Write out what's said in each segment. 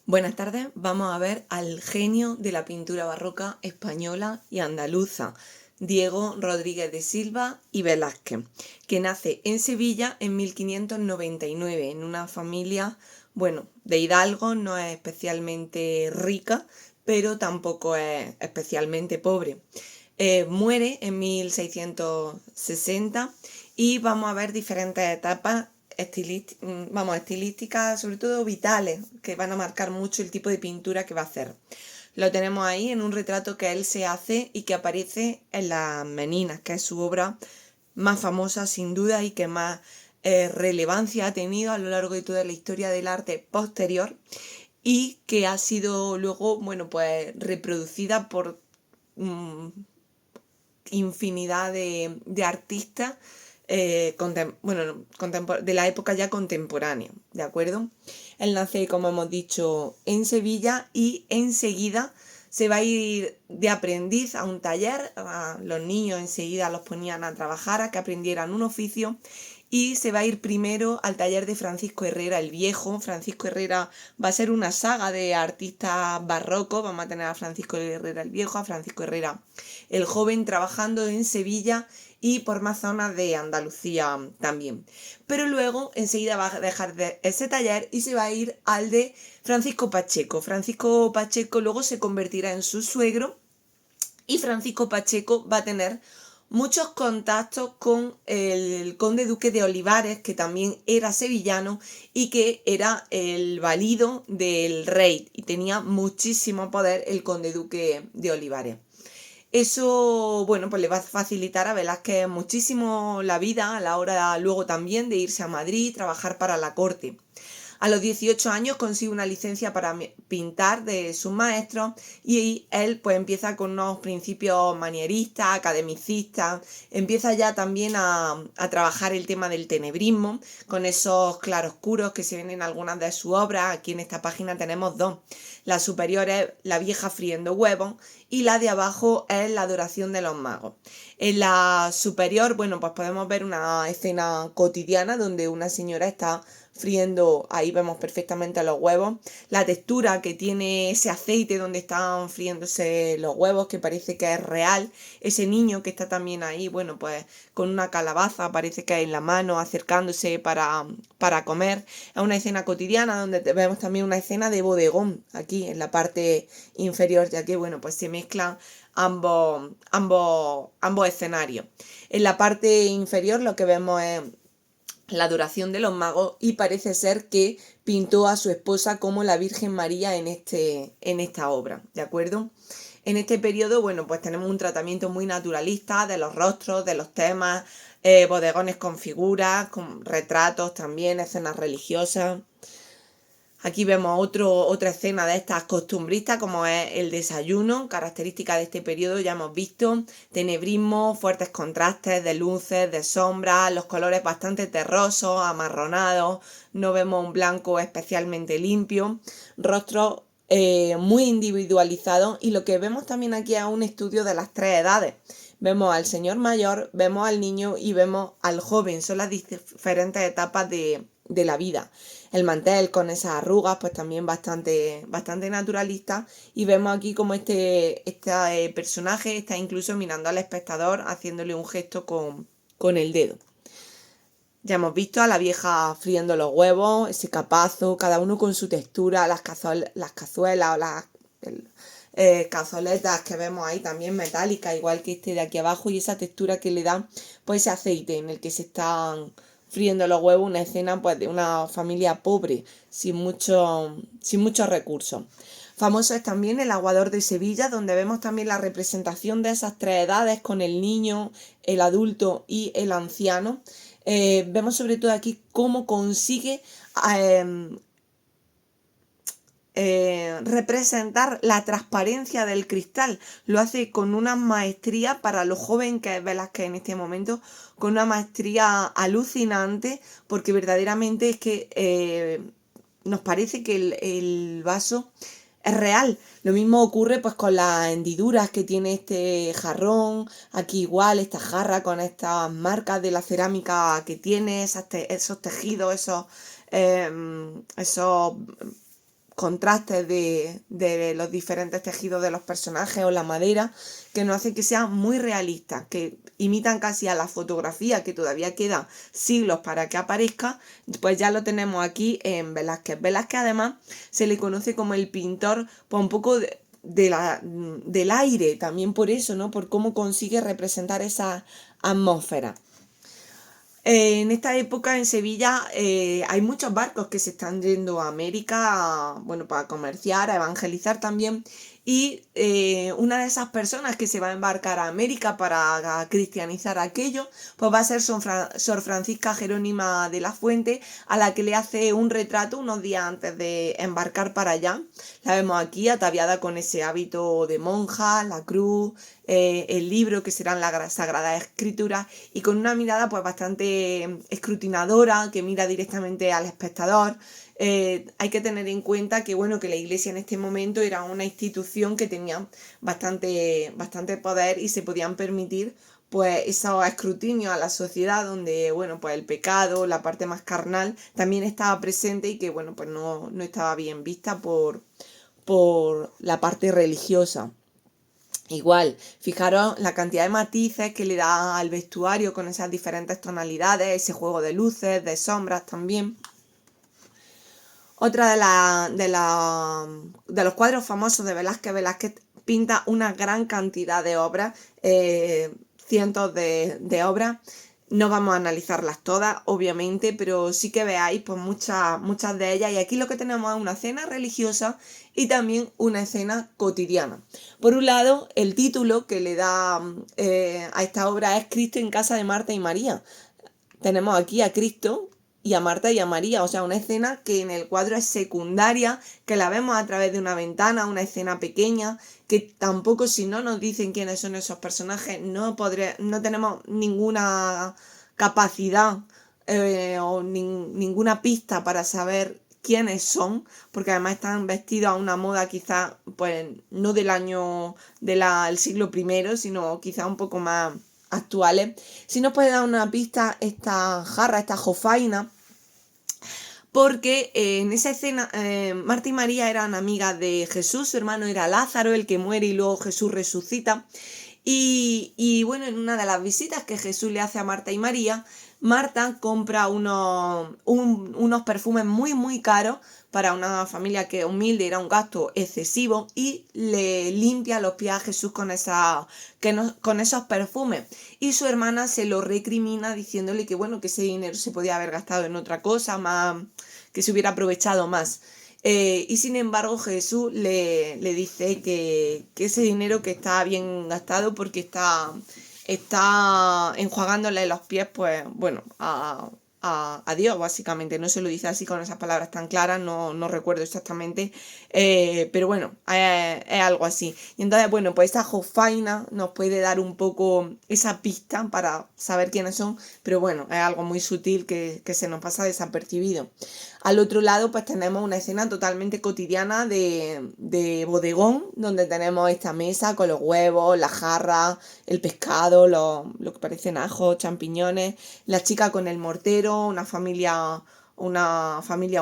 Buenas tardes, vamos a ver al genio de la pintura barroca española y andaluza, Diego Rodríguez de Silva y Velázquez, que nace en Sevilla en 1599 en una familia, de hidalgos, no es especialmente rica, pero tampoco es especialmente pobre. Muere en 1660 y vamos a ver diferentes etapas estilísticas, sobre todo vitales, que van a marcar mucho el tipo de pintura que va a hacer. Lo tenemos ahí en un retrato que él se hace y que aparece en Las Meninas, que es su obra más famosa sin duda y que más relevancia ha tenido a lo largo de toda la historia del arte posterior y que ha sido luego, reproducida por infinidad de artistas de la época ya contemporánea, ¿de acuerdo? Él nace, como hemos dicho, en Sevilla y enseguida se va a ir de aprendiz a un taller. A los niños enseguida los ponían a trabajar, a que aprendieran un oficio, y se va a ir primero al taller de Francisco Herrera el Viejo. Francisco Herrera va a ser una saga de artistas barrocos. Vamos a tener a Francisco Herrera el Viejo, a Francisco Herrera el Joven, trabajando en Sevilla y por más zonas de Andalucía también. Pero luego enseguida va a dejar de ese taller y se va a ir al de Francisco Pacheco. Francisco Pacheco luego se convertirá en su suegro y Francisco Pacheco va a tener muchos contactos con el conde duque de Olivares, que también era sevillano y que era el valido del rey, y tenía muchísimo poder el conde duque de Olivares. Eso, pues le va a facilitar a Velázquez muchísimo la vida a la hora luego también de irse a Madrid y trabajar para la corte. A los 18 años consigue una licencia para pintar de sus maestros y él pues empieza con unos principios manieristas, academicistas, empieza ya también a trabajar el tema del tenebrismo con esos claroscuros que se ven en algunas de sus obras. Aquí en esta página tenemos dos. La superior es La vieja friendo huevos y la de abajo es La adoración de los magos. En la superior, pues podemos ver una escena cotidiana donde una señora está friendo, ahí vemos perfectamente los huevos, la textura que tiene ese aceite donde están friéndose los huevos, que parece que es real, ese niño que está también ahí, pues con una calabaza, parece que en la mano, acercándose para comer. Es una escena cotidiana donde vemos también una escena de bodegón, aquí en la parte inferior, ya que, pues se mezclan ambos escenarios. En la parte inferior lo que vemos es La adoración de los magos y parece ser que pintó a su esposa como la Virgen María en esta obra, ¿de acuerdo? En este periodo, pues tenemos un tratamiento muy naturalista de los rostros, de los temas, bodegones con figuras, con retratos también, escenas religiosas. Aquí vemos otra escena de estas costumbristas, como es el desayuno, característica de este periodo, ya hemos visto, tenebrismo, fuertes contrastes de luces, de sombras, los colores bastante terrosos, amarronados, no vemos un blanco especialmente limpio, rostros muy individualizados, y lo que vemos también aquí es un estudio de las tres edades. Vemos al señor mayor, vemos al niño y vemos al joven, son las diferentes etapas de la vida. El mantel con esas arrugas, pues también bastante naturalista, y vemos aquí como este personaje está incluso mirando al espectador, haciéndole un gesto con el dedo. Ya hemos visto a la vieja friendo los huevos, ese capazo, cada uno con su textura, las cazuelas o las cazoletas que vemos ahí también metálicas, igual que este de aquí abajo, y esa textura que le da pues ese aceite en el que se están friendo los huevos, una escena pues de una familia pobre, sin muchos recursos. Famoso es también El aguador de Sevilla, donde vemos también la representación de esas tres edades con el niño, el adulto y el anciano. Vemos sobre todo aquí cómo consigue representar la transparencia del cristal. Lo hace con una maestría, para lo joven que es Velázquez en este momento, con una maestría alucinante, porque verdaderamente es que nos parece que el vaso es real. Lo mismo ocurre pues con las hendiduras que tiene este jarrón, aquí igual esta jarra con estas marcas de la cerámica que tiene, esos tejidos, esos contrastes de los diferentes tejidos de los personajes o la madera, que nos hace que sean muy realistas, que imitan casi a la fotografía, que todavía quedan siglos para que aparezca. Pues ya lo tenemos aquí en Velázquez. Velázquez además se le conoce como el pintor, pues un poco del aire, también por eso, ¿no? Por cómo consigue representar esa atmósfera. En esta época en Sevilla hay muchos barcos que se están yendo a América, bueno, para comerciar, a evangelizar también. Y una de esas personas que se va a embarcar a América para cristianizar aquello, pues va a ser Sor Francisca Jerónima de la Fuente, a la que le hace un retrato unos días antes de embarcar para allá. La vemos aquí ataviada con ese hábito de monja, la cruz, el libro que serán la Sagrada Escritura, y con una mirada pues bastante escrutinadora, que mira directamente al espectador. Hay que tener en cuenta que, bueno, que la Iglesia en este momento era una institución que tenía bastante poder y se podían permitir pues esos escrutinios a la sociedad donde, bueno, pues el pecado, la parte más carnal también estaba presente y que, bueno, pues no estaba bien vista por la parte religiosa. Igual, fijaros la cantidad de matices que le da al vestuario con esas diferentes tonalidades, ese juego de luces, de sombras también. Otra de los cuadros famosos de Velázquez. Velázquez pinta una gran cantidad de obras, cientos de obras. No vamos a analizarlas todas, obviamente, pero sí que veáis pues muchas de ellas. Y aquí lo que tenemos es una escena religiosa y también una escena cotidiana. Por un lado, el título que le da a esta obra es Cristo en casa de Marta y María. Tenemos aquí a Cristo y a Marta y a María, o sea, una escena que en el cuadro es secundaria, que la vemos a través de una ventana, una escena pequeña, que tampoco, si no nos dicen quiénes son esos personajes, no tenemos ninguna capacidad o ninguna pista para saber quiénes son, porque además están vestidos a una moda quizás, pues no del año del siglo I, sino quizás un poco más actuales. Si nos puede dar una pista esta jarra, esta jofaina, porque en esa escena Marta y María eran amigas de Jesús, su hermano era Lázaro, el que muere y luego Jesús resucita. Y bueno, en una de las visitas que Jesús le hace a Marta y María, Marta compra unos perfumes muy caros para una familia que humilde, era un gasto excesivo, y le limpia los pies a Jesús con esos perfumes. Y su hermana se lo recrimina diciéndole que, bueno, que ese dinero se podía haber gastado en otra cosa, más, que se hubiera aprovechado más. Y sin embargo Jesús le dice que ese dinero que está bien gastado porque está enjuagándole los pies, pues bueno, a Dios, básicamente. No se lo dice así con esas palabras tan claras, no recuerdo exactamente, pero bueno, es algo así. Y entonces, bueno, pues esta jofaina nos puede dar un poco esa pista para saber quiénes son, pero bueno, es algo muy sutil que se nos pasa desapercibido. Al otro lado, pues tenemos una escena totalmente cotidiana de bodegón, donde tenemos esta mesa con los huevos, la jarra, el pescado, lo que parecen ajos, champiñones, la chica con el mortero, una familia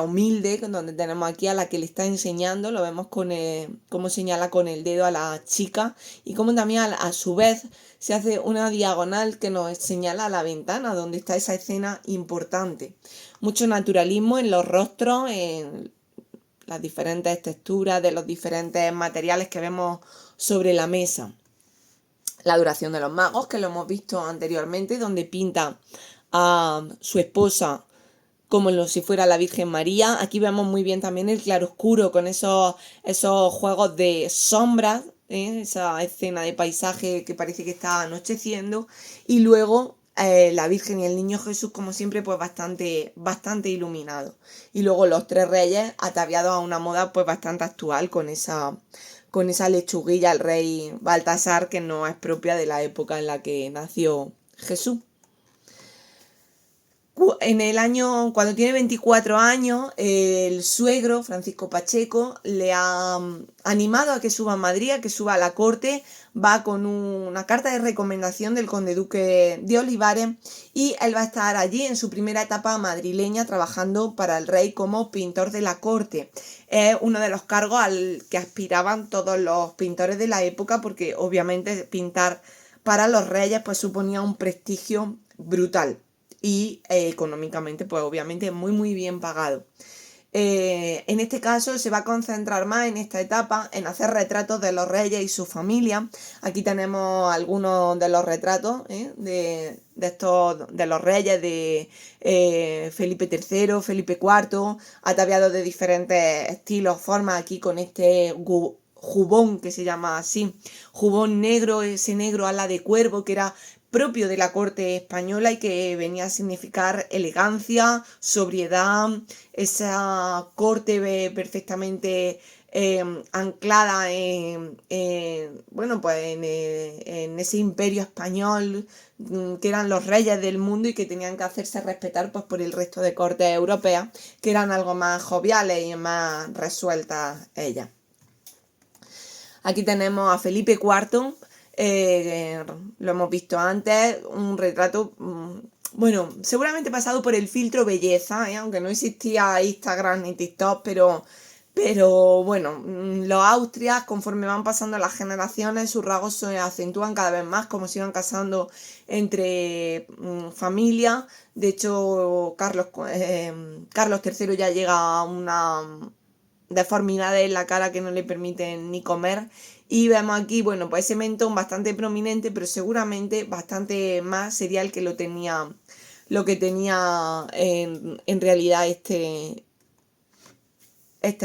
humilde, donde tenemos aquí a la que le está enseñando, lo vemos cómo señala con el dedo a la chica, y cómo también a su vez se hace una diagonal que nos señala a la ventana, donde está esa escena importante. Mucho naturalismo en los rostros, en las diferentes texturas de los diferentes materiales que vemos sobre la mesa. La adoración de los magos, que lo hemos visto anteriormente, donde pinta a su esposa como si fuera la Virgen María. Aquí vemos muy bien también el claroscuro con esos juegos de sombras, esa escena de paisaje que parece que está anocheciendo, y luego la Virgen y el Niño Jesús, como siempre, pues bastante iluminados. Y luego los tres reyes ataviados a una moda pues bastante actual, con esa lechuguilla al rey Baltasar, que no es propia de la época en la que nació Jesús. En el año, cuando tiene 24 años, el suegro, Francisco Pacheco, le ha animado a que suba a Madrid, a que suba a la corte, va con una carta de recomendación del conde duque de Olivares y él va a estar allí en su primera etapa madrileña trabajando para el rey como pintor de la corte. Es uno de los cargos al que aspiraban todos los pintores de la época porque obviamente pintar para los reyes pues suponía un prestigio brutal y económicamente pues obviamente muy bien pagado. En este caso se va a concentrar más en esta etapa en hacer retratos de los reyes y su familia. Aquí tenemos algunos de los retratos de los reyes de Felipe III, Felipe IV, ataviados de diferentes estilos, formas, aquí con este jubón que se llama así, jubón negro, ese negro ala de cuervo que era propio de la corte española y que venía a significar elegancia, sobriedad, esa corte perfectamente anclada bueno, pues en ese imperio español que eran los reyes del mundo y que tenían que hacerse respetar pues por el resto de cortes europeas que eran algo más joviales y más resueltas ellas. Aquí tenemos a Felipe IV, lo hemos visto antes, un retrato, bueno, seguramente pasado por el filtro belleza, aunque no existía Instagram ni TikTok, pero bueno, los Austrias, conforme van pasando las generaciones, sus rasgos se acentúan cada vez más, como se iban casando entre familias. De hecho, Carlos III ya llega a una deformidades en la cara que no le permiten ni comer. Y vemos aquí, bueno, pues ese mentón bastante prominente, pero seguramente bastante más sería el que lo que tenía en realidad este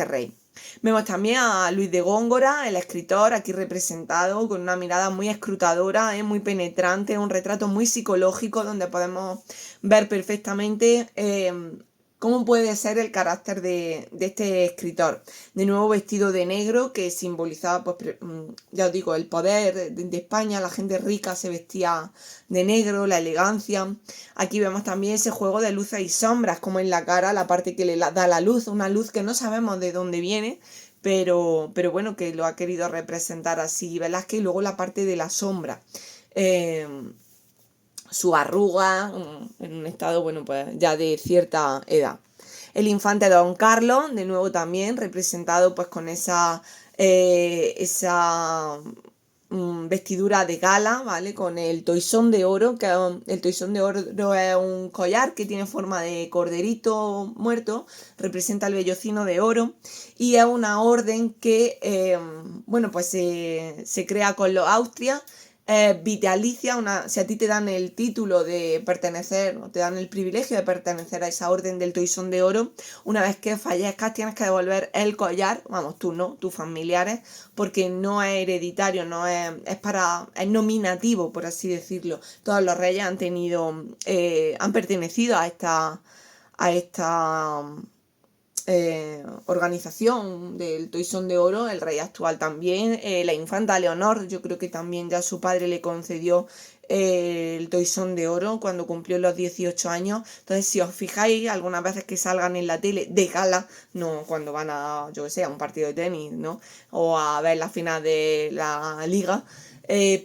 rey. Vemos también a Luis de Góngora, el escritor, aquí representado con una mirada muy escrutadora, muy penetrante, un retrato muy psicológico donde podemos ver perfectamente cómo puede ser el carácter de este escritor. De nuevo vestido de negro, que simbolizaba, pues, ya os digo, el poder de España, la gente rica se vestía de negro, la elegancia. Aquí vemos también ese juego de luces y sombras, como en la cara, la parte que le da la luz, una luz que no sabemos de dónde viene, pero bueno, que lo ha querido representar así Velázquez, y luego la parte de la sombra. Su arruga, en un estado, bueno, pues ya de cierta edad. El infante Don Carlos, de nuevo también representado pues con esa vestidura de gala, ¿vale? Con el toisón de oro, que el toisón de oro es un collar que tiene forma de corderito muerto, representa el vellocino de oro y es una orden que, bueno, pues se crea con los Austrias, vitalicia, si a ti te dan el título de pertenecer, o te dan el privilegio de pertenecer a esa orden del toisón de oro, una vez que fallezcas tienes que devolver el collar, vamos, tú no, tus familiares, porque no es hereditario, no es nominativo, por así decirlo. Todos los reyes han pertenecido a esta organización del toisón de oro, el rey actual también, la infanta Leonor, yo creo que también ya su padre le concedió el toisón de oro cuando cumplió los 18 años. Entonces, si os fijáis, algunas veces que salgan en la tele de gala, no cuando van a, yo que sé, a un partido de tenis, ¿no? O a ver la final de la liga,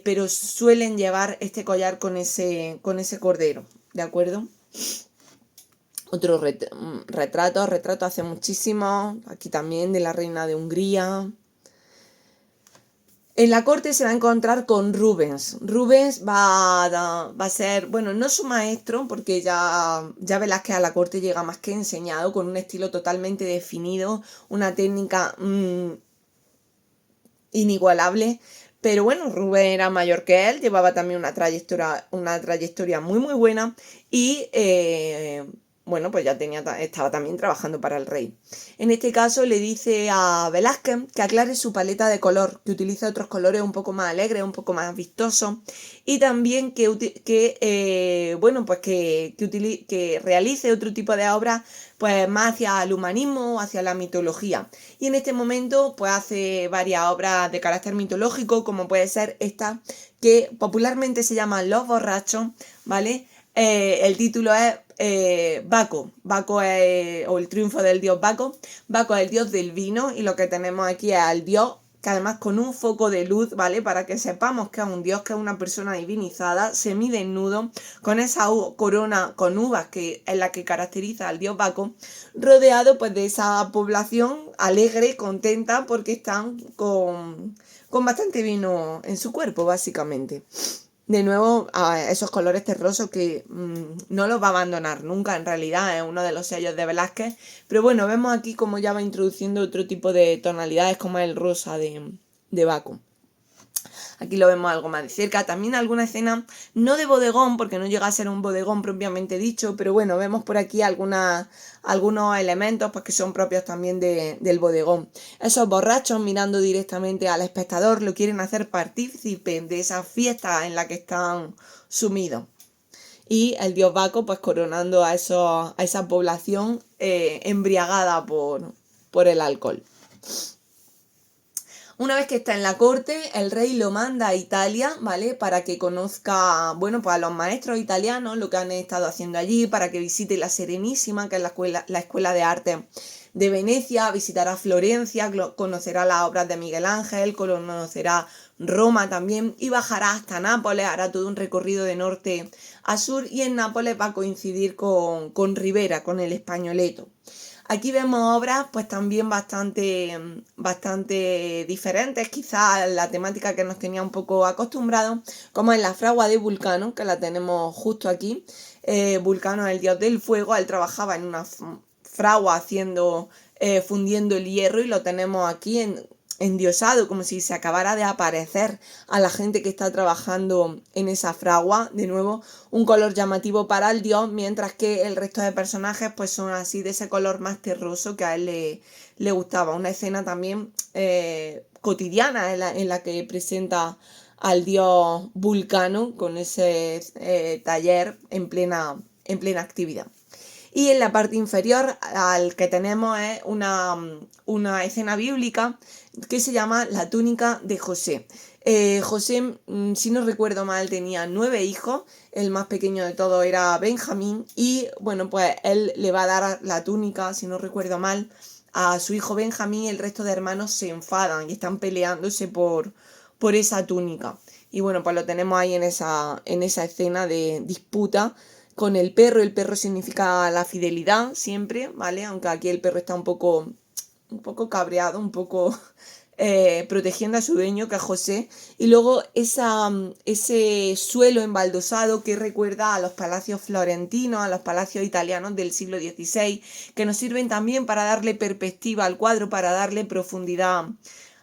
pero suelen llevar este collar con ese cordero, ¿de acuerdo? Otro retrato hace muchísimo, aquí también de la reina de Hungría. En la corte se va a encontrar con Rubens. Rubens va a ser, bueno, no su maestro, porque ya Velázquez a la corte llega más que enseñado, con un estilo totalmente definido, una técnica inigualable. Pero bueno, Rubens era mayor que él, llevaba también una trayectoria muy buena y bueno, pues ya estaba también trabajando para el rey. En este caso le dice a Velázquez que aclare su paleta de color, que utilice otros colores un poco más alegres, un poco más vistosos, y también que realice otro tipo de obras pues más hacia el humanismo, hacia la mitología. Y en este momento pues hace varias obras de carácter mitológico, como puede ser esta, que popularmente se llama Los borrachos, ¿vale? El título es Baco. Baco es, o el triunfo del dios Baco. Baco es el dios del vino y lo que tenemos aquí es al dios que además con un foco de luz, ¿vale? Para que sepamos que es un dios, que es una persona divinizada, semidesnudo, con esa corona con uvas que es la que caracteriza al dios Baco, rodeado pues de esa población alegre, contenta, porque están con bastante vino en su cuerpo, básicamente. De nuevo, a esos colores terrosos que no los va a abandonar nunca, en realidad es uno de los sellos de Velázquez. Pero bueno, vemos aquí como ya va introduciendo otro tipo de tonalidades, como el rosa de Baco. Aquí lo vemos algo más de cerca. También alguna escena, no de bodegón, porque no llega a ser un bodegón propiamente dicho, pero bueno, vemos por aquí algunos elementos pues, que son propios también del bodegón. Esos borrachos mirando directamente al espectador lo quieren hacer partícipe de esa fiesta en la que están sumidos. Y el dios Baco pues coronando a esa población embriagada por el alcohol. Una vez que está en la corte, el rey lo manda a Italia, ¿vale? Para que conozca, bueno, pues a los maestros italianos, lo que han estado haciendo allí, para que visite la Serenísima, que es la escuela de arte de Venecia, visitará Florencia, conocerá las obras de Miguel Ángel, conocerá Roma también y bajará hasta Nápoles, hará todo un recorrido de norte a sur y en Nápoles va a coincidir con Rivera, con el Españoleto. Aquí vemos obras pues también bastante diferentes, quizás la temática que nos tenía un poco acostumbrados, como en la fragua de Vulcano, que la tenemos justo aquí. Vulcano es el dios del fuego, él trabajaba en una fragua fundiendo el hierro y lo tenemos aquí endiosado, como si se acabara de aparecer a la gente que está trabajando en esa fragua. De nuevo, un color llamativo para el dios, mientras que el resto de personajes pues son así de ese color más terroso que a él le gustaba. Una escena también cotidiana en la que presenta al dios Vulcano con ese taller en plena actividad. Y en la parte inferior al que tenemos es una escena bíblica que se llama La túnica de José. José, si no recuerdo mal, tenía 9 hijos, el más pequeño de todos era Benjamín y bueno, pues él le va a dar la túnica, si no recuerdo mal, a su hijo Benjamín y el resto de hermanos se enfadan y están peleándose por esa túnica. Y bueno, pues lo tenemos ahí en esa escena de disputa con el perro significa la fidelidad siempre, ¿vale? Aunque aquí el perro está un poco cabreado, un poco protegiendo a su dueño, que es José. Y luego ese suelo embaldosado que recuerda a los palacios florentinos, a los palacios italianos del siglo XVI, que nos sirven también para darle perspectiva al cuadro, para darle profundidad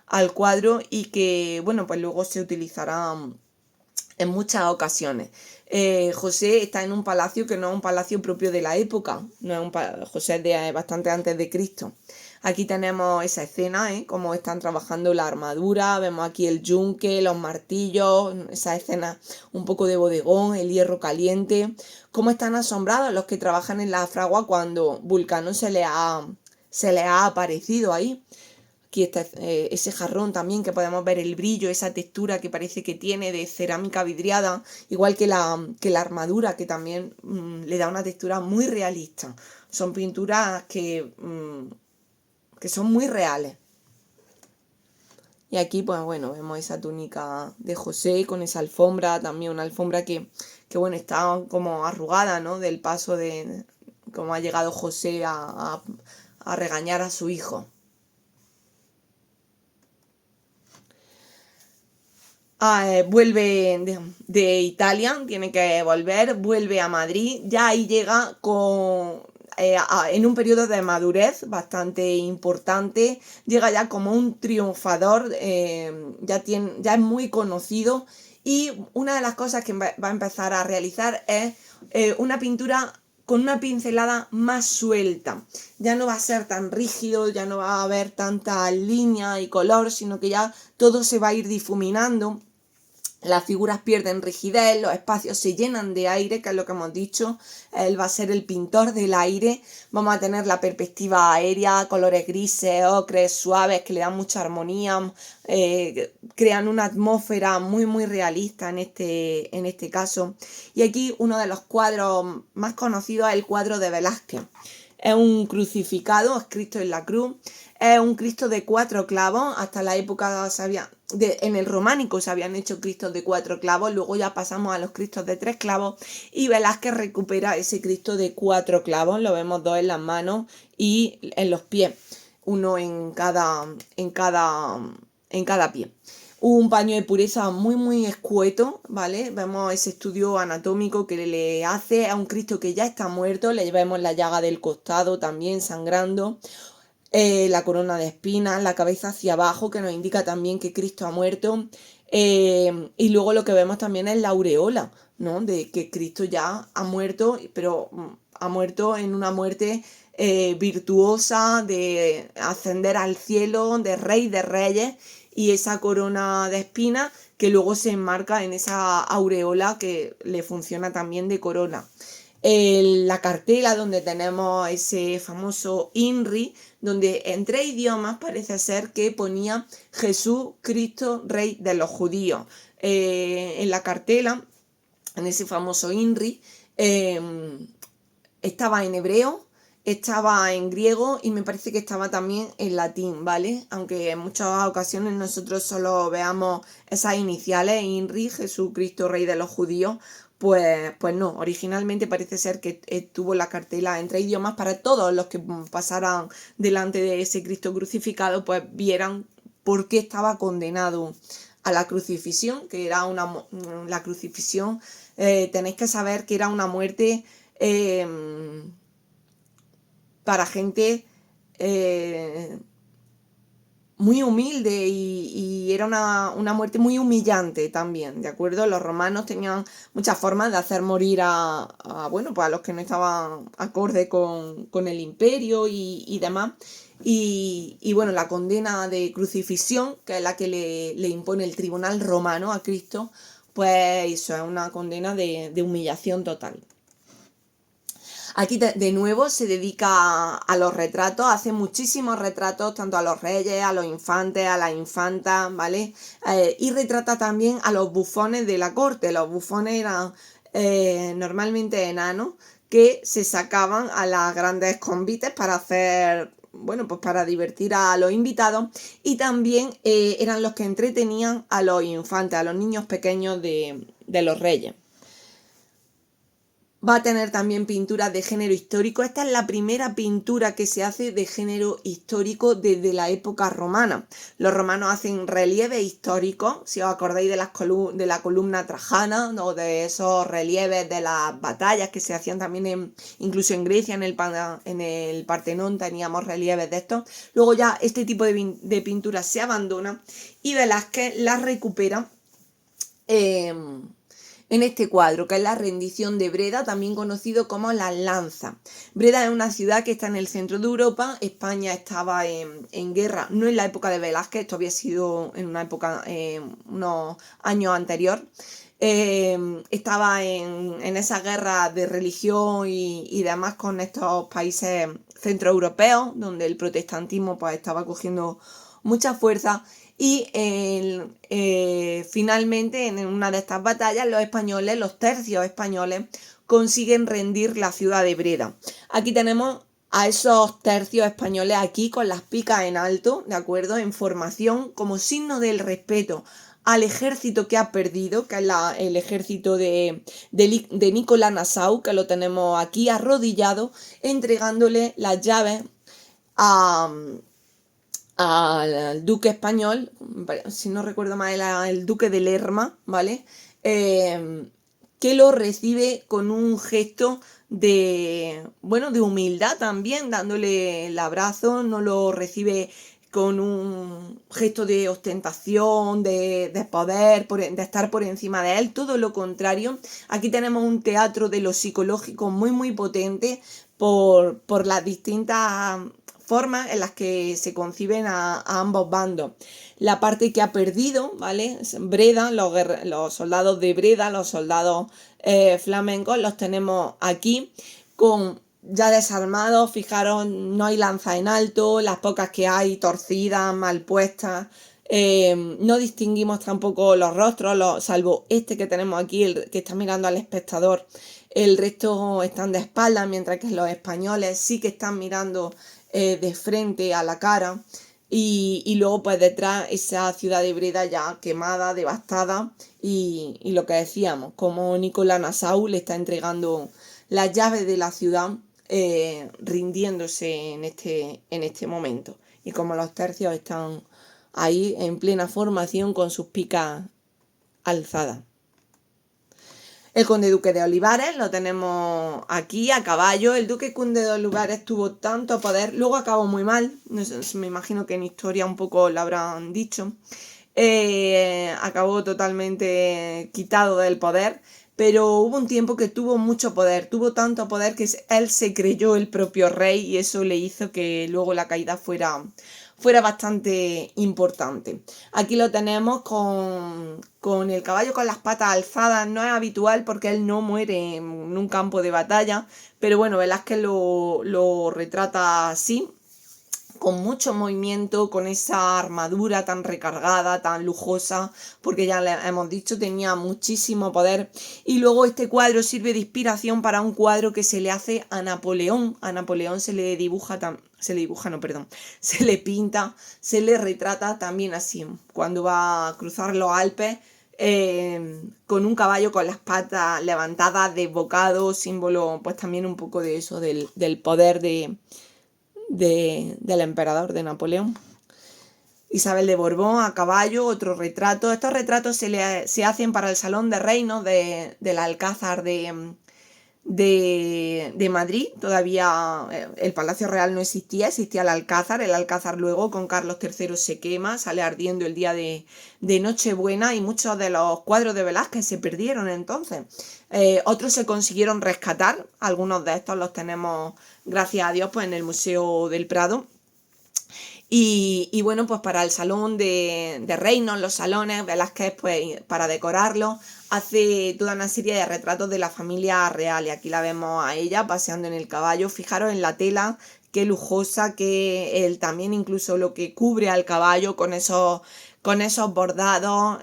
al cuadro y que, bueno, pues luego se utilizará en muchas ocasiones. José está en un palacio que no es un palacio propio de la época, no es José es de bastante antes de Cristo. Aquí tenemos esa escena, cómo están trabajando la armadura, vemos aquí el yunque, los martillos, esa escena un poco de bodegón, el hierro caliente, cómo están asombrados los que trabajan en la fragua cuando Vulcano se le ha aparecido ahí. Aquí está ese jarrón también que podemos ver el brillo, esa textura que parece que tiene de cerámica vidriada, igual que la armadura que también le da una textura muy realista. Son pinturas que son muy reales. Y aquí pues bueno, vemos esa túnica de José con esa alfombra, también una alfombra que bueno, está como arrugada, ¿no? Del paso de cómo ha llegado José a regañar a su hijo. Vuelve de Italia, tiene que volver, vuelve a Madrid, ya ahí llega en un periodo de madurez bastante importante, llega ya como un triunfador, ya es muy conocido y una de las cosas que va a empezar a realizar es una pintura con una pincelada más suelta. Ya no va a ser tan rígido, ya no va a haber tanta línea y color, sino que ya todo se va a ir difuminando. Las figuras pierden rigidez, los espacios se llenan de aire, que es lo que hemos dicho. Él va a ser el pintor del aire. Vamos a tener la perspectiva aérea, colores grises, ocres, suaves, que le dan mucha armonía, crean una atmósfera muy, muy realista en este caso. Y aquí uno de los cuadros más conocidos es el cuadro de Velázquez. Es un crucificado, es Cristo en la cruz. Es un Cristo de 4 clavos. Hasta la época en el románico se habían hecho Cristos de 4 clavos. Luego ya pasamos a los Cristos de 3 clavos. Y Velázquez recupera ese Cristo de 4 clavos. Lo vemos 2 en las manos y en los pies. Uno en cada pie. Un paño de pureza muy, muy escueto, ¿vale? Vemos ese estudio anatómico que le hace a un Cristo que ya está muerto. Le vemos la llaga del costado también sangrando. La corona de espinas, la cabeza hacia abajo, que nos indica también que Cristo ha muerto. Y luego lo que vemos también es la aureola, ¿no? De que Cristo ya ha muerto, pero ha muerto en una muerte virtuosa, de ascender al cielo, de rey de reyes, y esa corona de espinas que luego se enmarca en esa aureola que le funciona también de corona. La cartela donde tenemos ese famoso INRI, donde en 3 idiomas parece ser que ponía Jesús Cristo Rey de los Judíos. En la cartela, en ese famoso INRI, estaba en hebreo, estaba en griego y me parece que estaba también en latín, ¿vale? Aunque en muchas ocasiones nosotros solo veamos esas iniciales, INRI, Jesucristo Rey de los Judíos, pues no, originalmente parece ser que tuvo la cartela en 3 idiomas para todos los que pasaran delante de ese Cristo crucificado, pues vieran por qué estaba condenado a la crucifixión, que era la crucifixión, tenéis que saber que era una muerte para gente muy humilde y era una muerte muy humillante también, ¿de acuerdo? Los romanos tenían muchas formas de hacer morir bueno, pues a los que no estaban acorde con el imperio y demás. Y bueno, la condena de crucifixión, que es la que le impone el tribunal romano a Cristo, pues eso es una condena de humillación total. Aquí de nuevo se dedica a los retratos, hace muchísimos retratos, tanto a los reyes, a los infantes, a las infantas, ¿vale? Y retrata también a los bufones de la corte. Los bufones eran normalmente enanos que se sacaban a las grandes convites para hacer, bueno, pues para divertir a los invitados, y también eran los que entretenían a los infantes, a los niños pequeños de los reyes. Va a tener también pinturas de género histórico. Esta es la primera pintura que se hace de género histórico desde la época romana. Los romanos hacen relieves históricos, si os acordáis de la columna trajana, o de esos relieves de las batallas que se hacían también incluso en Grecia, en el Partenón teníamos relieves de estos. Luego ya este tipo de pinturas se abandona y Velázquez las recupera en este cuadro, que es la rendición de Breda, también conocido como la Lanza. Breda es una ciudad que está en el centro de Europa. España estaba en guerra, no en la época de Velázquez, esto había sido en una época, unos años anterior. Estaba en esa guerra de religión y demás con estos países centroeuropeos, donde el protestantismo pues estaba cogiendo mucha fuerza. Y finalmente en una de estas batallas los tercios españoles consiguen rendir la ciudad de Breda. Aquí tenemos a esos tercios españoles aquí con las picas en alto, ¿de acuerdo? En formación como signo del respeto al ejército que ha perdido, que es el ejército de Nicolás Nassau, que lo tenemos aquí arrodillado, entregándole las llaves al duque español, si no recuerdo mal, era el duque de Lerma, ¿vale? Que lo recibe con un gesto de humildad también, dándole el abrazo, no lo recibe con un gesto de ostentación, de poder, de estar por encima de él, todo lo contrario. Aquí tenemos un teatro de lo psicológico muy, muy potente por las distintas formas en las que se conciben a ambos bandos. La parte que ha perdido, ¿vale? Breda, los soldados de Breda, los soldados flamencos, los tenemos aquí con ya desarmados. Fijaros, no hay lanza en alto, las pocas que hay torcidas, mal puestas. No distinguimos tampoco los rostros, salvo este que tenemos aquí, el que está mirando al espectador. El resto están de espaldas, mientras que los españoles sí que están mirando de frente a la cara. Y luego pues detrás esa ciudad de Breda ya quemada, devastada. Y lo que decíamos, como Nicolás Nassau le está entregando las llaves de la ciudad, rindiéndose en este momento. Y como los tercios están ahí en plena formación con sus picas alzadas. El conde duque de Olivares lo tenemos aquí a caballo. El duque conde de Olivares tuvo tanto poder, luego acabó muy mal, no sé, me imagino que en historia un poco lo habrán dicho. Acabó totalmente quitado del poder, pero hubo un tiempo que tuvo mucho poder, tuvo tanto poder que él se creyó el propio rey y eso le hizo que luego la caída fuera bastante importante. Aquí lo tenemos con el caballo con las patas alzadas. No es habitual porque él no muere en un campo de batalla, pero bueno, Velázquez lo retrata así, con mucho movimiento, con esa armadura tan recargada, tan lujosa, porque ya le hemos dicho, tenía muchísimo poder. Y luego este cuadro sirve de inspiración para un cuadro que se le hace a Napoleón. A Napoleón se le pinta, se le retrata también así, cuando va a cruzar los Alpes, con un caballo con las patas levantadas, desbocado, símbolo pues también un poco de eso, del poder del emperador de Napoleón. Isabel de Borbón a caballo, otro retrato. Estos retratos se hacen para el Salón de Reinos del Alcázar de Madrid. Todavía el Palacio Real no existía el Alcázar. El Alcázar luego con Carlos III se quema, sale ardiendo el día de Nochebuena y muchos de los cuadros de Velázquez se perdieron entonces. Otros se consiguieron rescatar, algunos de estos los tenemos, gracias a Dios, pues en el Museo del Prado. Y bueno, pues para el salón de reinos, los salones, Velázquez, pues para decorarlo, hace toda una serie de retratos de la familia real. Y aquí la vemos a ella paseando en el caballo. Fijaros en la tela, qué lujosa, que él también incluso lo que cubre al caballo con esos bordados,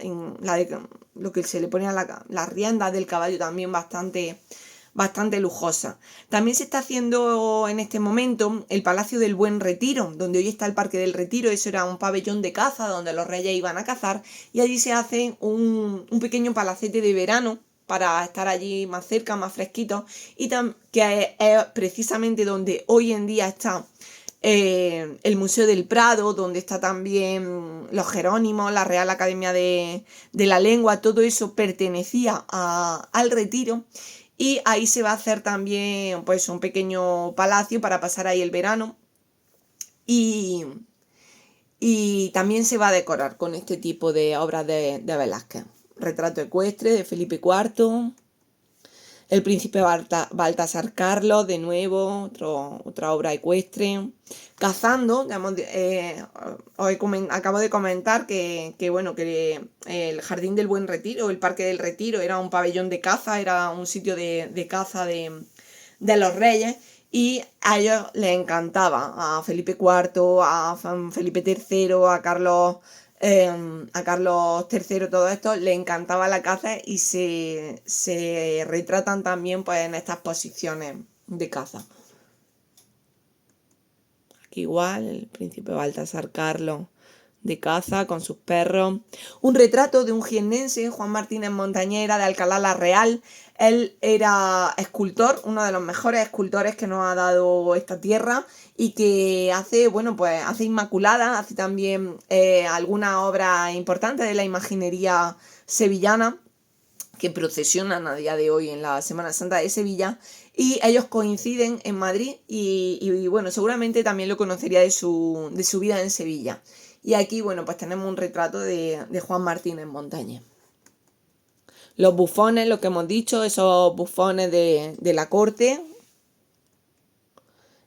lo que se le pone a las riendas del caballo también bastante lujosa. También se está haciendo en este momento el Palacio del Buen Retiro, donde hoy está el Parque del Retiro. Eso era un pabellón de caza donde los reyes iban a cazar, y allí se hace un pequeño palacete de verano para estar allí más cerca, más fresquito, y que es precisamente donde hoy en día está el Museo del Prado, donde está también los Jerónimos, la Real Academia de la Lengua. Todo eso pertenecía al Retiro. Y ahí se va a hacer también pues un pequeño palacio para pasar ahí el verano. Y también se va a decorar con este tipo de obras de Velázquez. Retrato ecuestre de Felipe IV. El príncipe Baltasar Carlos, de nuevo, otra obra ecuestre. Cazando, digamos, acabo de comentar que el Jardín del Buen Retiro, el Parque del Retiro, era un pabellón de caza, era un sitio de caza de los reyes, y a ellos les encantaba, a Felipe IV, a Felipe III, a Carlos III, todo esto, le encantaba la caza y se retratan también pues en estas posiciones de caza. Aquí igual, el príncipe Baltasar Carlos de caza con sus perros. Un retrato de un jiennense, Juan Martínez Montañera, de Alcalá la Real. Él era escultor, uno de los mejores escultores que nos ha dado esta tierra, y que hace Inmaculada, hace también algunas obras importantes de la imaginería sevillana que procesionan a día de hoy en la Semana Santa de Sevilla, y ellos coinciden en Madrid y bueno, seguramente también lo conocería de su vida en Sevilla. Y aquí, bueno, pues tenemos un retrato de Juan Martínez Montañés. Los bufones, lo que hemos dicho, esos bufones de la corte.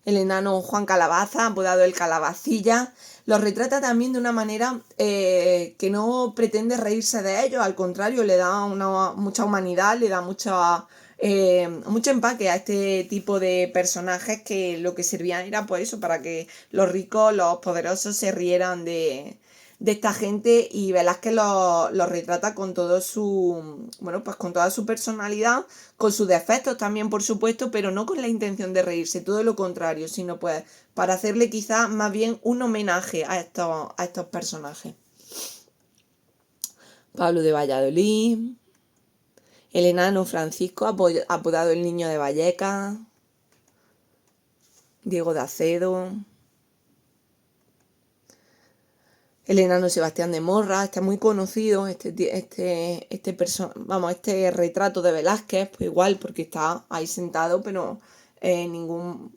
el enano Juan Calabaza, apodado el Calabacilla, los retrata también de una manera que no pretende reírse de ellos, al contrario, le da mucha humanidad, le da mucho empaque a este tipo de personajes que lo que servían era pues eso, para que los ricos, los poderosos se rieran de esta gente, y Velázquez lo retrata con todo su, bueno, pues con toda su personalidad, con sus defectos también, por supuesto, pero no con la intención de reírse, todo lo contrario, sino pues para hacerle quizás más bien un homenaje a estos personajes. Pablo de Valladolid, el enano Francisco, apodado el Niño de Vallecas, Diego de Acedo, el enano Sebastián de Morra, está muy conocido este retrato de Velázquez, pues igual porque está ahí sentado, pero ningún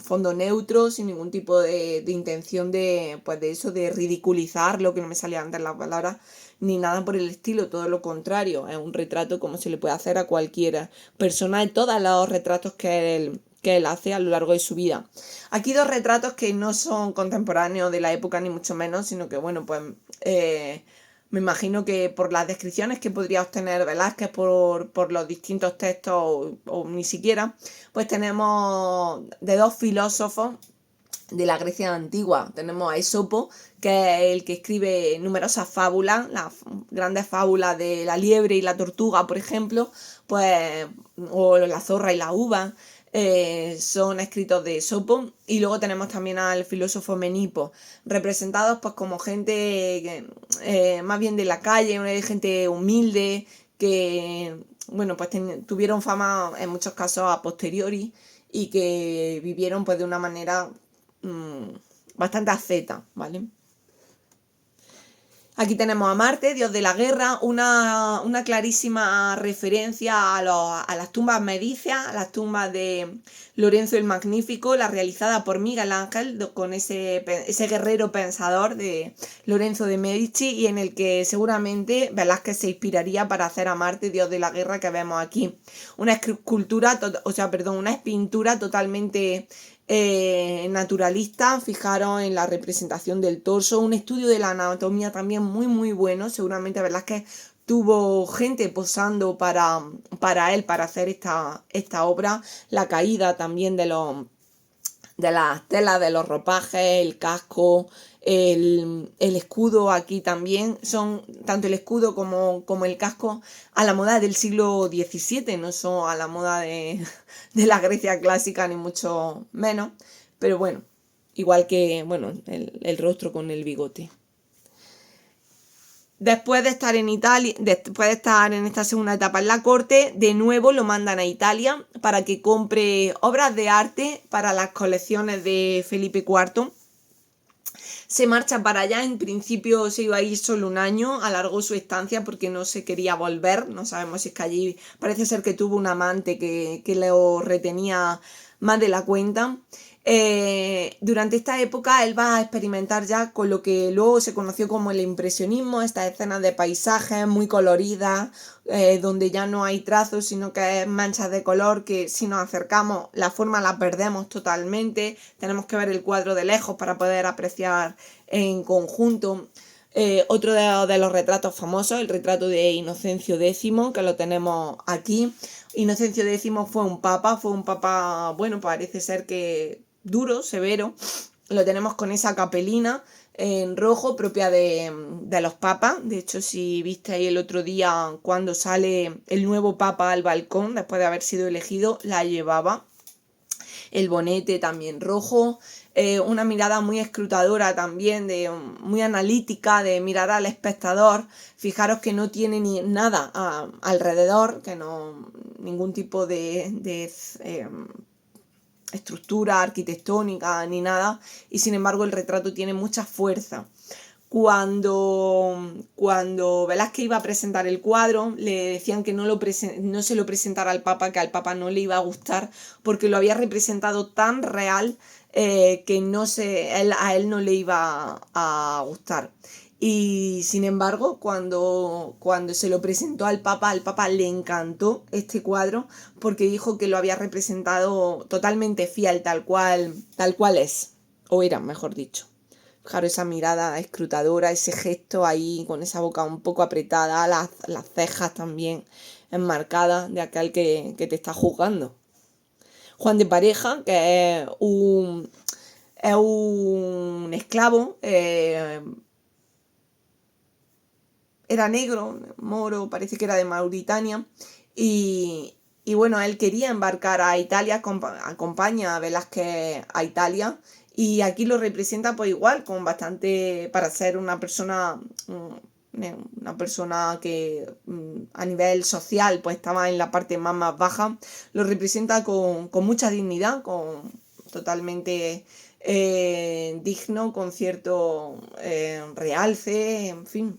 fondo neutro, sin ningún tipo de intención de eso, de ridiculizar, que no me salía antes las palabras, ni nada por el estilo, todo lo contrario, es un retrato como se le puede hacer a cualquiera persona de todos los retratos que él hace a lo largo de su vida. Aquí dos retratos que no son contemporáneos de la época ni mucho menos, sino que bueno, pues me imagino que por las descripciones que podría obtener Velázquez por los distintos textos o ni siquiera, pues tenemos de dos filósofos de la Grecia antigua. Tenemos a Esopo, que es el que escribe numerosas fábulas, las grandes fábulas de la liebre y la tortuga, por ejemplo, pues, o la zorra y la uva. Son escritos de Esopo. Y luego tenemos también al filósofo Menipo, representados pues como gente más bien de la calle, gente humilde, que bueno, pues tuvieron fama en muchos casos a posteriori, y que vivieron pues de una manera bastante asceta, ¿vale? Aquí tenemos a Marte, dios de la guerra, una clarísima referencia a las tumbas medicias, a las tumbas de Lorenzo el Magnífico, la realizada por Miguel Ángel, con ese guerrero pensador de Lorenzo de Medici, y en el que seguramente Velázquez se inspiraría para hacer a Marte, dios de la guerra, que vemos aquí. Una pintura totalmente naturalista. Fijaros en la representación del torso, un estudio de la anatomía también muy bueno. Seguramente Velázquez tuvo gente posando para él, para hacer esta obra. La caída también de las telas, de los ropajes, el casco, el escudo aquí también, son tanto el escudo como el casco a la moda del siglo XVII, no son a la moda de la Grecia clásica, ni mucho menos, pero bueno, igual que bueno, el rostro con el bigote. Después de estar en Italia, después de estar en esta segunda etapa en la corte, de nuevo lo mandan a Italia para que compre obras de arte para las colecciones de Felipe IV. Se marcha para allá, en principio se iba a ir solo un año, alargó su estancia porque no se quería volver, no sabemos si es que allí parece ser que tuvo un amante que lo retenía más de la cuenta. Durante esta época él va a experimentar ya con lo que luego se conoció como el impresionismo, estas escenas de paisajes muy coloridas, donde ya no hay trazos, sino que es manchas de color, que si nos acercamos la forma la perdemos totalmente, tenemos que ver el cuadro de lejos para poder apreciar en conjunto. Otro de los retratos famosos, el retrato de Inocencio X, que lo tenemos aquí. Inocencio X fue un papa, bueno, parece ser que duro, severo. Lo tenemos con esa capelina en rojo propia de los papas. De hecho, si visteis el otro día cuando sale el nuevo papa al balcón después de haber sido elegido, la llevaba. El bonete también rojo. Una mirada muy escrutadora también, muy analítica, de mirar al espectador. Fijaros que no tiene ni nada alrededor, que no ningún tipo de estructura arquitectónica ni nada, y sin embargo el retrato tiene mucha fuerza. Cuando Velázquez iba a presentar el cuadro, le decían que no se lo presentara al Papa, que al Papa no le iba a gustar, porque lo había representado tan real que a él no le iba a gustar. Y sin embargo, cuando se lo presentó al Papa le encantó este cuadro porque dijo que lo había representado totalmente fiel, tal cual es, o era, mejor dicho. Fijaros esa mirada escrutadora, ese gesto ahí con esa boca un poco apretada, las cejas también enmarcadas de aquel que te está juzgando. Juan de Pareja, que es un esclavo, era negro, moro, parece que era de Mauritania, y bueno, él quería embarcar a Italia, acompaña a Velázquez a Italia, y aquí lo representa pues igual, con bastante, para ser una persona que a nivel social pues estaba en la parte más baja, lo representa con mucha dignidad, con totalmente digno, con cierto realce, en fin.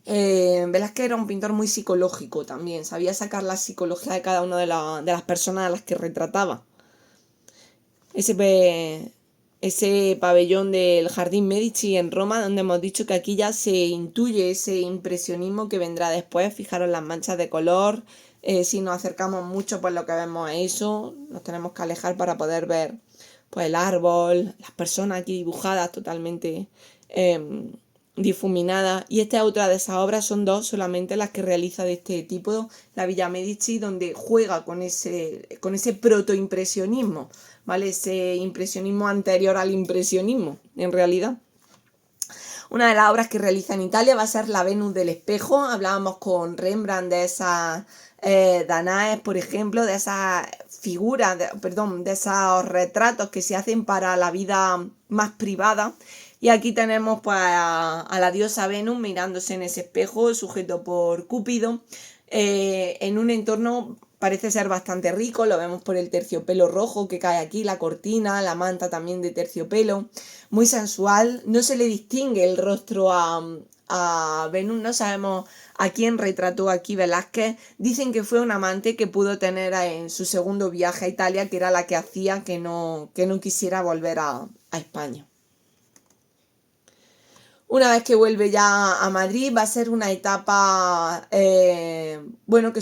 Velázquez era un pintor muy psicológico también, sabía sacar la psicología de cada una de las personas a las que retrataba. Ese pabellón del Jardín Medici en Roma, donde hemos dicho que aquí ya se intuye ese impresionismo que vendrá después. Fijaros las manchas de color, si nos acercamos mucho pues lo que vemos es eso, nos tenemos que alejar para poder ver pues el árbol, las personas aquí dibujadas totalmente difuminadas. Y esta es otra de esas obras, son dos solamente las que realiza de este tipo la Villa Medici, donde juega con ese protoimpresionismo, ¿vale? Ese impresionismo anterior al impresionismo, en realidad. Una de las obras que realiza en Italia va a ser la Venus del espejo. Hablábamos con Rembrandt de esas Danaes, por ejemplo, de esas figuras, de esos retratos que se hacen para la vida más privada. Y aquí tenemos pues a la diosa Venus mirándose en ese espejo, sujeto por Cúpido, en un entorno parece ser bastante rico, lo vemos por el terciopelo rojo que cae aquí, la cortina, la manta también de terciopelo, muy sensual, no se le distingue el rostro a Venus, no sabemos a quién retrató aquí Velázquez. Dicen que fue un amante que pudo tener en su segundo viaje a Italia, que era la que hacía que no quisiera volver a España. Una vez que vuelve ya a Madrid va a ser una etapa, bueno, que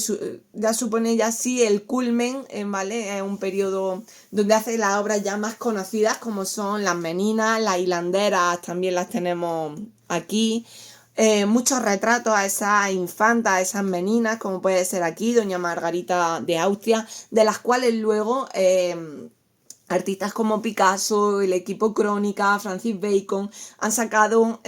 ya supone ya sí el culmen, ¿vale? Es un periodo donde hace las obras ya más conocidas como son las Meninas, las hilanderas, también las tenemos aquí. Muchos retratos a esas infantas, a esas meninas, como puede ser aquí, Doña Margarita de Austria, de las cuales luego artistas como Picasso, el equipo Crónica, Francis Bacon, han sacado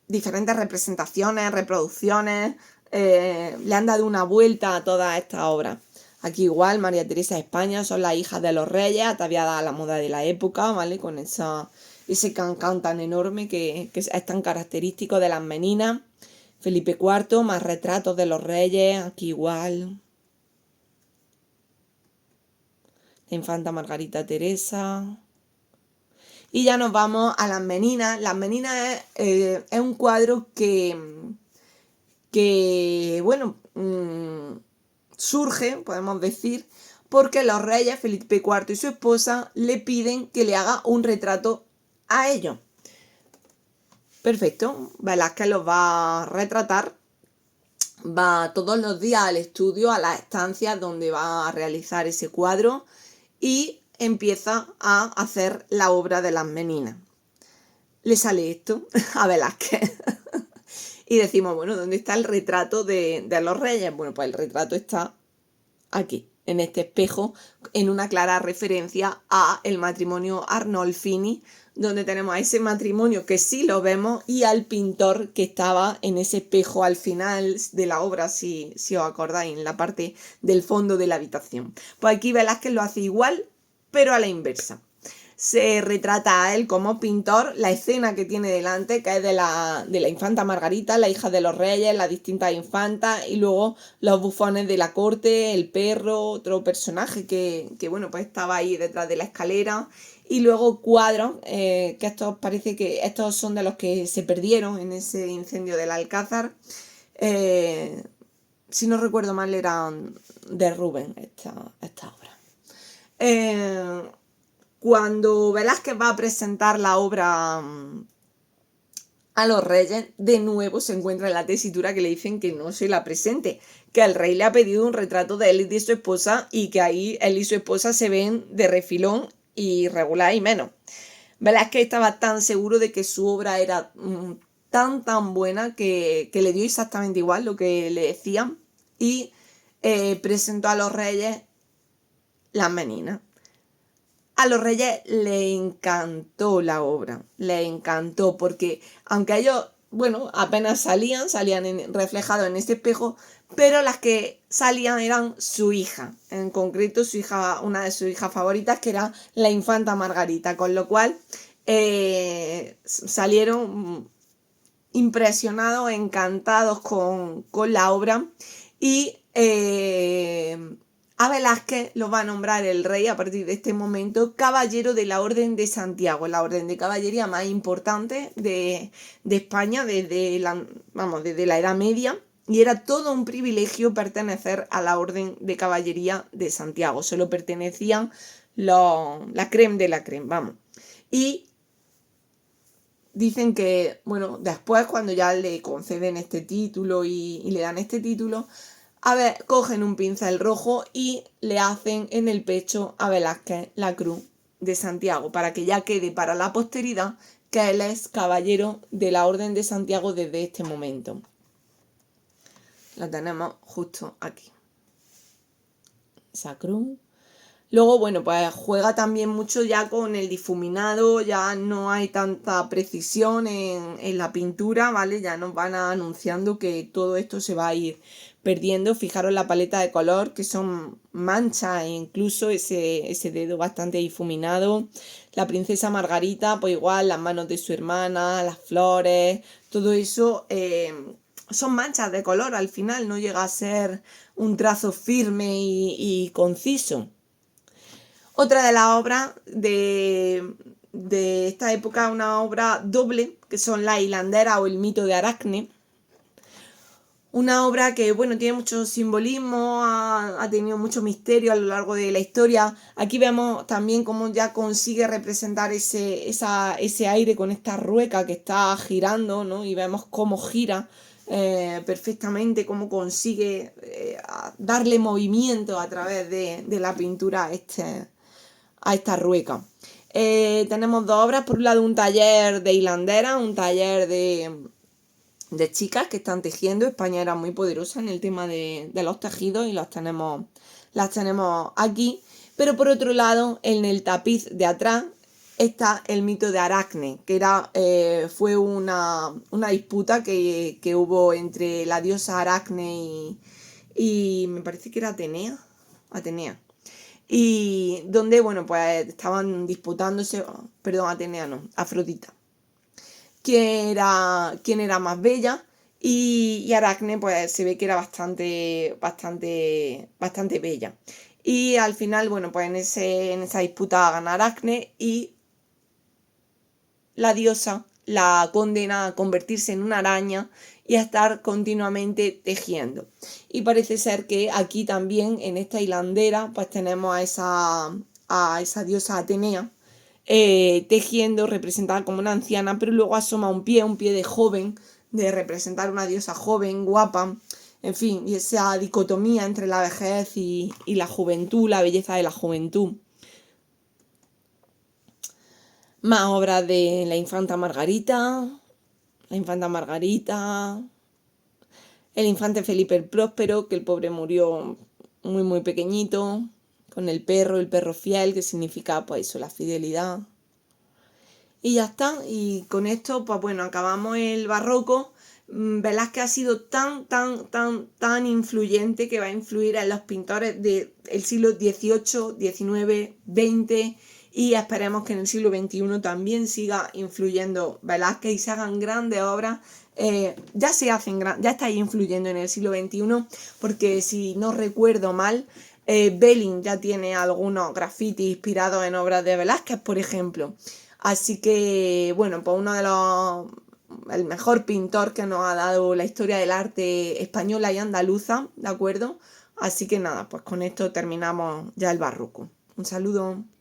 diferentes representaciones, reproducciones, le han dado una vuelta a todas estas obras. Aquí igual, María Teresa de España son las hijas de los reyes, ataviadas a la moda de la época, ¿vale? Con ese cancán tan enorme que es tan característico de las meninas. Felipe IV, más retratos de los reyes, aquí igual. La infanta Margarita Teresa. Y ya nos vamos a las Meninas. Las Meninas es un cuadro que bueno, surge, podemos decir, porque los reyes, Felipe IV y su esposa, le piden que le haga un retrato a ellos. Perfecto, Velázquez los va a retratar, va todos los días al estudio, a las estancias donde va a realizar ese cuadro y empieza a hacer la obra de las Meninas. Le sale esto a Velázquez. Y decimos, bueno, ¿dónde está el retrato de los reyes? Bueno, pues el retrato está aquí, en este espejo, en una clara referencia a el matrimonio Arnolfini, donde tenemos a ese matrimonio que sí lo vemos y al pintor que estaba en ese espejo al final de la obra, si os acordáis, en la parte del fondo de la habitación. Pues aquí Velázquez lo hace igual, pero a la inversa. Se retrata a él como pintor, la escena que tiene delante, que es de la infanta Margarita, la hija de los reyes, las distintas infantas, y luego los bufones de la corte, el perro, otro personaje que bueno, pues estaba ahí detrás de la escalera, y luego cuadros, que parece que estos son de los que se perdieron en ese incendio del Alcázar. Si no recuerdo mal, eran de Rubens esta obra. Cuando Velázquez va a presentar la obra a los reyes, de nuevo se encuentra en la tesitura que le dicen que no se la presente, que el rey le ha pedido un retrato de él y de su esposa y que ahí él y su esposa se ven de refilón y regular y menos. Velázquez estaba tan seguro de que su obra era tan buena que le dio exactamente igual lo que le decían y presentó a los reyes Las Meninas. A los reyes les encantó la obra, les encantó porque aunque ellos, bueno, apenas salían reflejados en este espejo, pero las que salían eran su hija, en concreto su hija, una de sus hijas favoritas, que era la infanta Margarita, con lo cual salieron impresionados, encantados con la obra y a Velázquez lo va a nombrar el rey a partir de este momento caballero de la Orden de Santiago, la orden de caballería más importante de España desde la Edad Media, y era todo un privilegio pertenecer a la Orden de Caballería de Santiago, solo pertenecían la creme de la creme, vamos. Y dicen que, bueno, después cuando ya le conceden este título y le dan este título, cogen un pincel rojo y le hacen en el pecho a Velázquez la Cruz de Santiago, para que ya quede para la posteridad que él es caballero de la Orden de Santiago desde este momento. La tenemos justo aquí. Esa cruz. Luego, bueno, pues juega también mucho ya con el difuminado, ya no hay tanta precisión en la pintura, ¿vale? Ya nos van anunciando que todo esto se va a ir perdiendo. Fijaros la paleta de color, que son manchas e incluso ese dedo bastante difuminado. La princesa Margarita, pues igual, las manos de su hermana, las flores, todo eso son manchas de color al final, no llega a ser un trazo firme y conciso. Otra de las obras de esta época, una obra doble, que son La hilandera o El mito de Aracne. Una obra que, bueno, tiene mucho simbolismo, ha tenido mucho misterio a lo largo de la historia. Aquí vemos también cómo ya consigue representar ese aire con esta rueca que está girando, ¿no? Y vemos cómo gira perfectamente, cómo consigue darle movimiento a través de la pintura a esta rueca. Tenemos dos obras, por un lado un taller de hilandera, un taller de chicas que están tejiendo. España era muy poderosa en el tema de los tejidos y las tenemos aquí. Pero por otro lado, en el tapiz de atrás está el mito de Aracne, que fue una disputa que hubo entre la diosa Aracne y me parece que era Atenea. Y donde, bueno, pues estaban disputándose, perdón, Atenea no, Afrodita, quién era más bella, y Aracne pues se ve que era bastante bella. Y al final, bueno, pues en esa disputa gana Aracne y la diosa la condena a convertirse en una araña y a estar continuamente tejiendo. Y parece ser que aquí también, en esta hilandera, pues tenemos a esa diosa Atenea tejiendo, representada como una anciana, pero luego asoma un pie de joven, de representar una diosa joven, guapa, en fin, y esa dicotomía entre la vejez y la juventud, la belleza de la juventud. Más obras de la infanta Margarita, el infante Felipe el Próspero, que el pobre murió muy pequeñito, con el perro fiel, que significa pues eso, la fidelidad. Y ya está, y con esto pues bueno, acabamos el barroco. Velázquez ha sido tan influyente que va a influir en los pintores del siglo XVIII, XIX, XX, y esperemos que en el siglo XXI también siga influyendo Velázquez y se hagan grandes obras. Ya está influyendo en el siglo XXI, porque si no recuerdo mal, Belling ya tiene algunos grafitis inspirados en obras de Velázquez, por ejemplo. Así que, bueno, pues el mejor pintor que nos ha dado la historia del arte española y andaluza, ¿de acuerdo? Así que nada, pues con esto terminamos ya el barroco. Un saludo.